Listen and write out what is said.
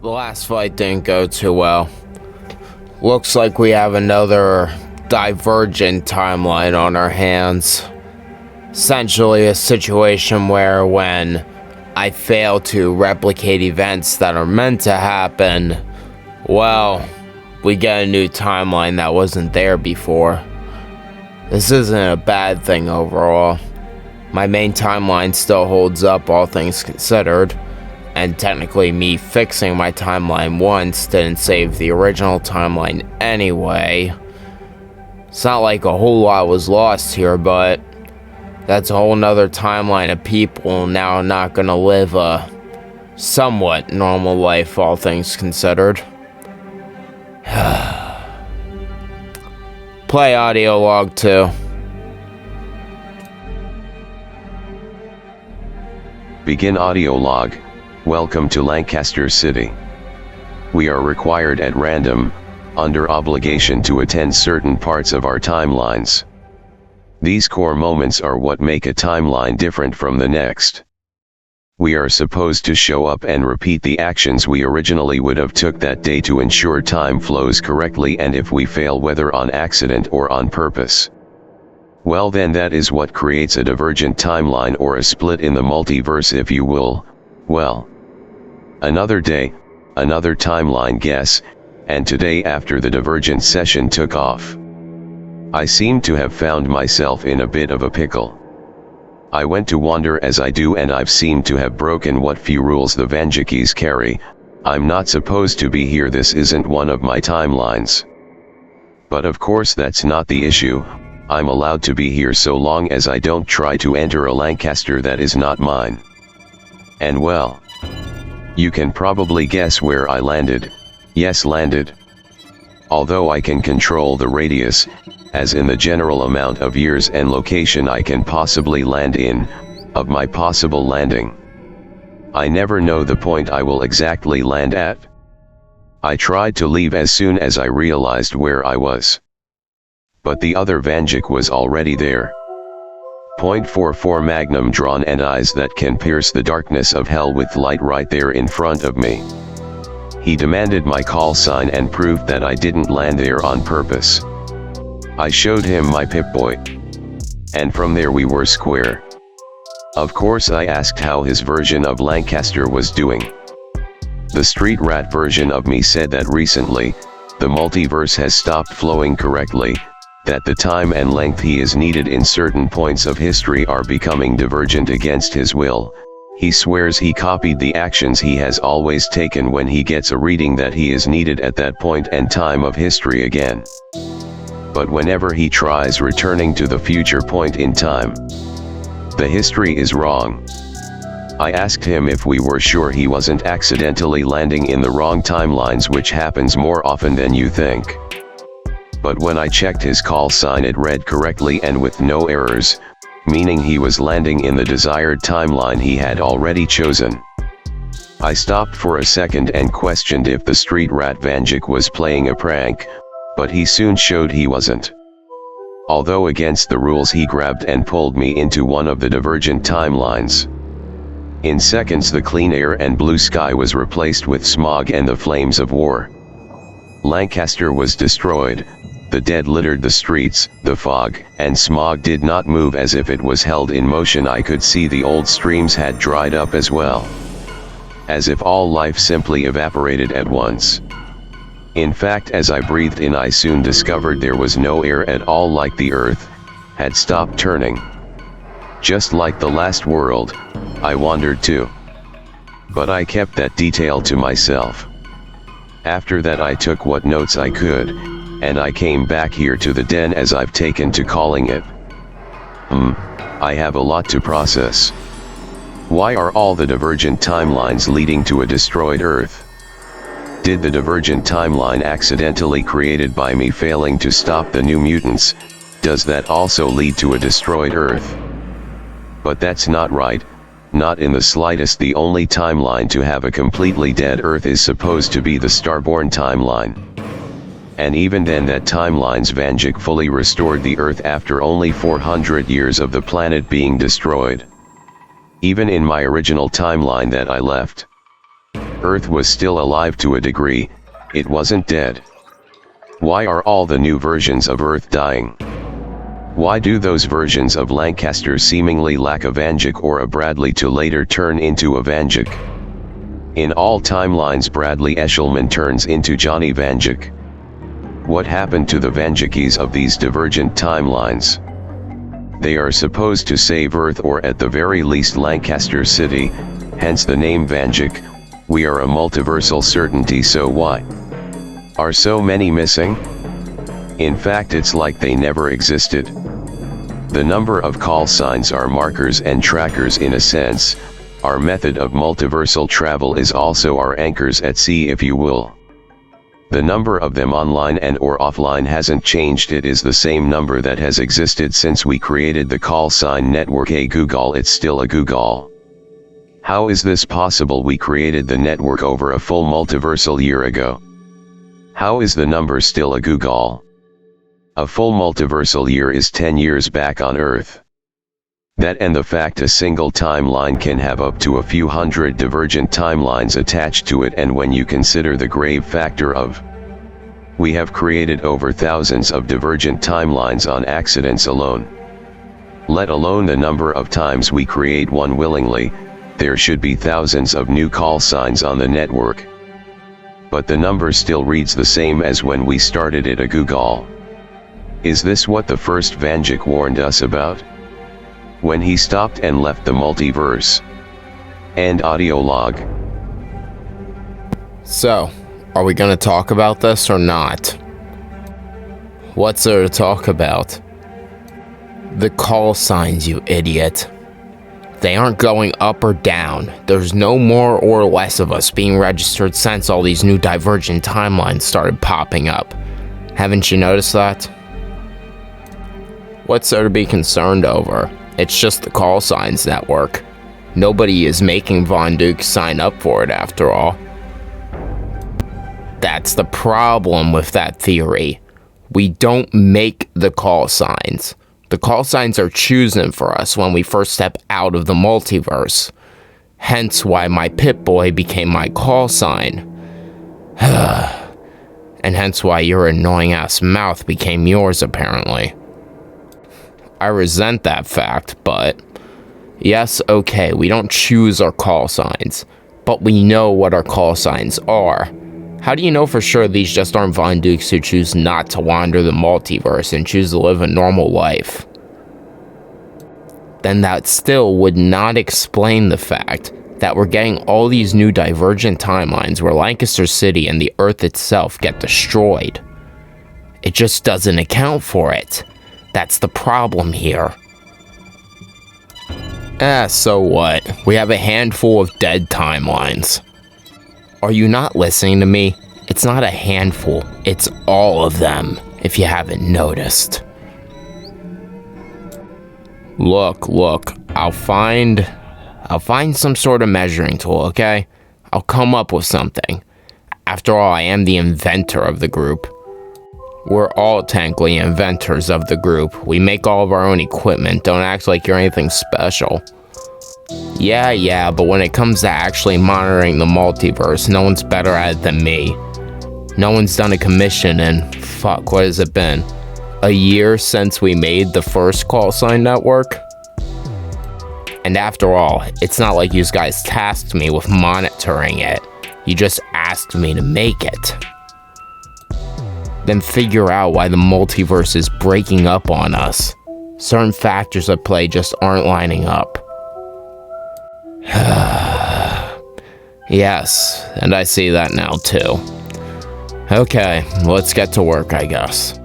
The last fight didn't go too well. Looks like we have another Divergent timeline on our hands. Essentially a situation where when I fail to replicate events that are meant to happen, well, we get a new timeline that wasn't there before. This isn't a bad thing overall. My main timeline still holds up, all things considered. And technically me fixing my timeline once didn't save the original timeline anyway. It's not like a whole lot was lost here, but that's a whole nother timeline of people now not gonna live a somewhat normal life, all things considered. Play audio log 2. Begin audio log. Welcome to Lancaster City. We are required at random, under obligation to attend certain parts of our timelines. These core moments are what make a timeline different from the next. We are supposed to show up and repeat the actions we originally would have took that day to ensure time flows correctly, and if we fail, whether on accident or on purpose, well then that is what creates a divergent timeline, or a split in the multiverse if you will. Well, another day, another timeline guess, and today after the Divergent session took off, I seem to have found myself in a bit of a pickle. I went to wander as I do, and I've seemed to have broken what few rules the Vanjikis carry. I'm not supposed to be here, this isn't one of my timelines. But of course that's not the issue. I'm allowed to be here so long as I don't try to enter a Lancaster that is not mine. And well, you can probably guess where I landed. Yes, landed. Although I can control the radius, as in the general amount of years and location I can possibly land in, of my possible landing, I never know the point I will exactly land at. I tried to leave as soon as I realized where I was, but the other Vanjik was already there. .44 Magnum drawn and eyes that can pierce the darkness of hell with light right there in front of me. He demanded my call sign and proved that I didn't land there on purpose. I showed him my Pip-Boy, and from there we were square. Of course I asked how his version of Lancaster was doing. The street rat version of me said that recently, the multiverse has stopped flowing correctly, that the time and length he is needed in certain points of history are becoming divergent against his will. He swears he copied the actions he has always taken when he gets a reading that he is needed at that point and time of history again. But whenever he tries returning to the future point in time, the history is wrong. I asked him if we were sure he wasn't accidentally landing in the wrong timelines, which happens more often than you think. But when I checked his call sign, it read correctly and with no errors, meaning he was landing in the desired timeline he had already chosen. I stopped for a second and questioned if the street rat Vanjik was playing a prank, but he soon showed he wasn't. Although against the rules, he grabbed and pulled me into one of the divergent timelines. In seconds the clean air and blue sky was replaced with smog and the flames of war. Lancaster was destroyed. The dead littered the streets, the fog and smog did not move as if it was held in motion. I could see the old streams had dried up as well, as if all life simply evaporated at once. In fact, as I breathed in, I soon discovered there was no air at all, like the earth had stopped turning. Just like the last world, I wandered to. But I kept that detail to myself. After that I took what notes I could, and I came back here to the den, as I've taken to calling it. I have a lot to process. Why are all the divergent timelines leading to a destroyed Earth? Did the divergent timeline accidentally created by me failing to stop the New Mutants, does that also lead to a destroyed Earth? But that's not right, not in the slightest. The only timeline to have a completely dead Earth is supposed to be the Starborn timeline. And even then, that timeline's Vanjik fully restored the Earth after only 400 years of the planet being destroyed. Even in my original timeline that I left, Earth was still alive to a degree, it wasn't dead. Why are all the new versions of Earth dying? Why do those versions of Lancaster seemingly lack a Vanjik or a Bradley to later turn into a Vanjik? In all timelines Bradley Eshelman turns into Johnny Vanjik. What happened to the Vanjikis of these divergent timelines? They are supposed to save Earth or at the very least Lancaster City, hence the name Vanjik. We are a multiversal certainty, so why are so many missing? In fact, it's like they never existed. The number of call signs are markers and trackers in a sense. Our method of multiversal travel is also our anchors at sea, if you will. The number of them online and or offline hasn't changed. It is the same number that has existed since we created the call sign network. A Google, it's still a Google. How is this possible? We created the network over a full multiversal year ago. How is the number still a Google? A full multiversal year is 10 years back on Earth. That and the fact a single timeline can have up to a few hundred divergent timelines attached to it, and when you consider the grave factor of we have created over thousands of divergent timelines on accidents alone. Let alone the number of times we create one willingly, there should be thousands of new call signs on the network. But the number still reads the same as when we started it, a Google. Is this what the first Vanjik warned us about? When he stopped and left the multiverse. End audio log. So, are we gonna talk about this or not? What's there to talk about? The call signs, you idiot. They aren't going up or down. There's no more or less of us being registered since all these new divergent timelines started popping up. Haven't you noticed that? What's there to be concerned over? It's just the call signs network. Nobody is making Von Duke sign up for it after all. That's the problem with that theory. We don't make the call signs. The call signs are chosen for us when we first step out of the multiverse. Hence why my Pip-Boy became my call sign. And hence why your annoying-ass mouth became yours, apparently. I resent that fact, but yes, okay, we don't choose our call signs, but we know what our call signs are. How do you know for sure these just aren't Von Dukes who choose not to wander the multiverse and choose to live a normal life? Then that still would not explain the fact that we're getting all these new divergent timelines where Lancaster City and the Earth itself get destroyed. It just doesn't account for it. That's the problem here. So what? We have a handful of dead timelines. Are you not listening to me? It's not a handful, it's all of them, if you haven't noticed. Look, I'll find some sort of measuring tool, okay? I'll come up with something. After all, I am the inventor of the group. We're all technically inventors of the group. We make all of our own equipment. Don't act like you're anything special. Yeah, but when it comes to actually monitoring the multiverse, no one's better at it than me. No one's done a commission in, fuck, what has it been? A year since we made the first call sign network? And after all, it's not like you guys tasked me with monitoring it. You just asked me to make it. Then figure out why the multiverse is breaking up on us. Certain factors at play just aren't lining up. Yes, and I see that now too. Okay, let's get to work, I guess.